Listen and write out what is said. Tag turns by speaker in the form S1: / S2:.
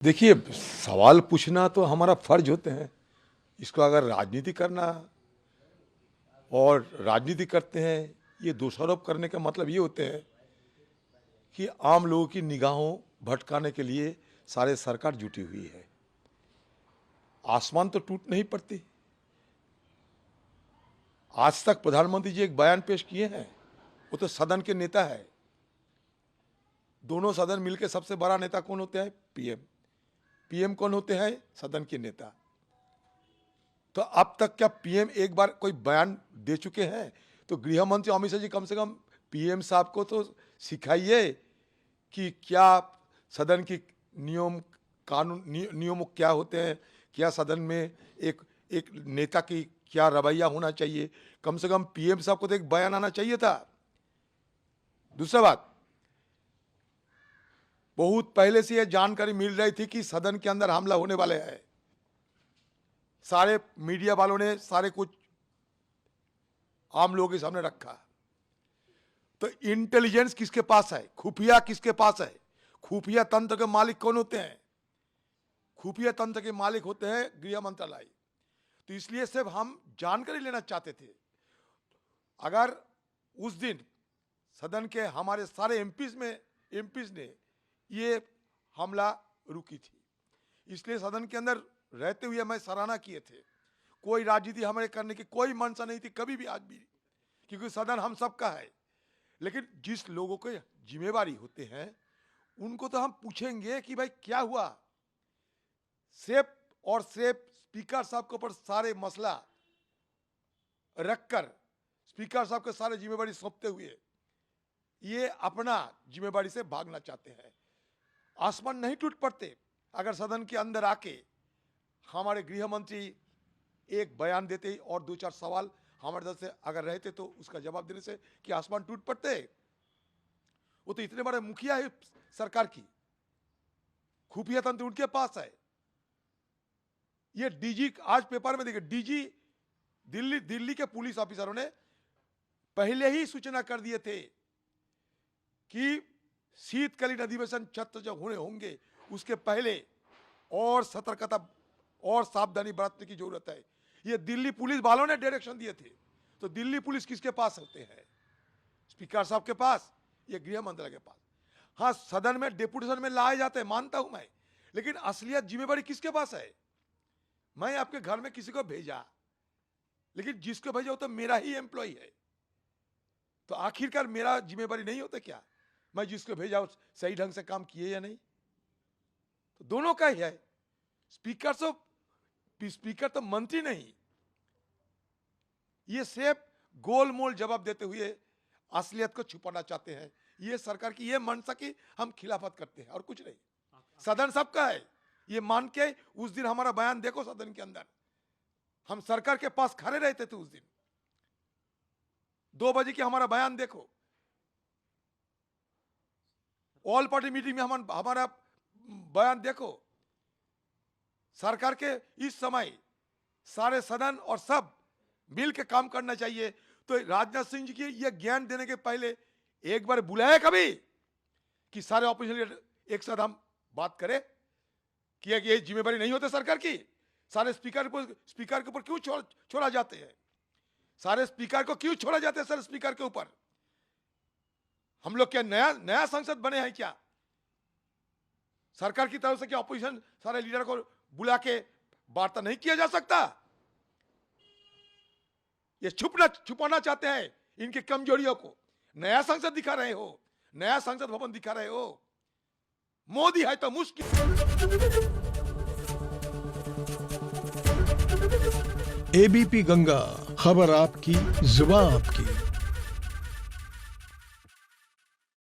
S1: देखिए, सवाल पूछना तो हमारा फर्ज होते हैं। इसको अगर राजनीति करना और राजनीति करते हैं, ये दोषारोप करने का मतलब ये होते हैं कि आम लोगों की निगाहों भटकाने के लिए सारे सरकार जुटी हुई है। आसमान तो टूट नहीं पड़ती। आज तक प्रधानमंत्री जी एक बयान पेश किए हैं, वो तो सदन के नेता है। दोनों सदन मिलकर सबसे बड़ा नेता कौन होते हैं? पीएम। पीएम कौन होते हैं? सदन के नेता। तो अब तक क्या पीएम एक बार कोई बयान दे चुके हैं? तो गृह मंत्री अमित शाह जी कम से कम पीएम साहब को तो सिखाइए कि क्या सदन की नियम क्या होते हैं, क्या सदन में एक नेता की क्या रवैया होना चाहिए। कम से कम पीएम साहब को तो एक बयान आना चाहिए था। दूसरा बात, बहुत पहले से यह जानकारी मिल रही थी कि सदन के अंदर हमला होने वाले है। सारे मीडिया वालों ने सारे कुछ आम लोगों के सामने रखा। तो इंटेलिजेंस किसके पास है? खुफिया किसके पास है? खुफिया तंत्र के मालिक कौन होते हैं? खुफिया तंत्र के मालिक होते हैं गृह मंत्रालय। तो इसलिए सिर्फ हम जानकारी लेना चाहते थे। अगर उस दिन सदन के हमारे सारे एमपीज ने ये हमला रुकी थी, इसलिए सदन के अंदर रहते हुए मैं सराहना किए थे। कोई राजनीति हमारे करने की कोई मंशा नहीं थी कभी भी, आज भी, क्योंकि सदन हम सबका है। लेकिन जिस लोगों को जिम्मेवारी होते हैं उनको तो हम पूछेंगे कि भाई क्या हुआ। सिर्फ और सिर्फ स्पीकर साहब के ऊपर सारे मसला रखकर स्पीकर साहब के सारे जिम्मेवारी सौंपते हुए ये अपना जिम्मेवारी से भागना चाहते हैं। आसमान नहीं टूट पड़ते अगर सदन के अंदर आके हमारे गृह मंत्री एक बयान देते और दो चार सवाल हमारे तरफ से अगर रहते तो उसका जवाब देने से कि आसमान टूट पड़ते। वो तो इतने बड़े मुखिया है सरकार की, खुफिया तंत्र उनके पास है। ये डीजी, आज पेपर में देखिए, डीजी दिल्ली के पुलिस ऑफिसरों ने पहले ही सूचना कर दिए थे कि शीतकालीन अधिवेशन सत्र जब होंगे उसके पहले और सतर्कता और सावधानी बरतने की जरूरत है। ये दिल्ली पुलिस वालों ने डायरेक्शन दिए थे। तो दिल्ली पुलिस किसके पास होते हैं? स्पीकर साहब के पास, ये गृह मंत्रालय के पास। हाँ, सदन में डेपुटेशन में लाए जाते हैं, मानता हूं मैं, लेकिन असलियत जिम्मेवारी किसके पास है? मैं आपके घर में किसी को भेजा, लेकिन जिसको भेजा वो तो मेरा ही एम्प्लॉय है। तो आखिरकार मेरा जिम्मेवारी नहीं होता क्या मैं जिसको भेजा सही ढंग से काम किए या नहीं? तो दोनों का ही है। स्पीकर तो मंत्री नहीं। ये सिर्फ गोलमोल जवाब देते हुए असलियत को छुपाना चाहते हैं। ये सरकार की ये मंशा की हम खिलाफत करते हैं और कुछ नहीं। सदन सबका है, ये मान के उस दिन हमारा बयान देखो। सदन के अंदर हम सरकार के पास खड़े रहते थे। उस दिन 2 बजे की हमारा बयान देखो। ऑल पार्टी मीटिंग में हमारा बयान देखो। सरकार के इस समय सारे सदन और सब मिल के काम करना चाहिए। तो राजनाथ सिंह जी की ये ज्ञान देने के पहले एक बार बुलाया कभी कि सारे ऑपोजिशन लीडर एक साथ हम बात करें कि ये जिम्मेवारी नहीं होती सरकार की। सारे स्पीकर के ऊपर क्यों छोड़ा जाते हैं? सारे स्पीकर को क्यों छोड़ा जाता है? सर, स्पीकर के ऊपर हम लोग क्या नया संसद बने हैं क्या? सरकार की तरफ से क्या ऑपोजिशन सारे लीडर को बुला के वार्ता नहीं किया जा सकता? ये छुपाना चाहते हैं इनकी कमजोरियों को। नया संसद दिखा रहे हो, नया संसद भवन दिखा रहे हो। मोदी है तो मुश्किल।
S2: एबीपी गंगा, खबर आपकी, जुबान आपकी।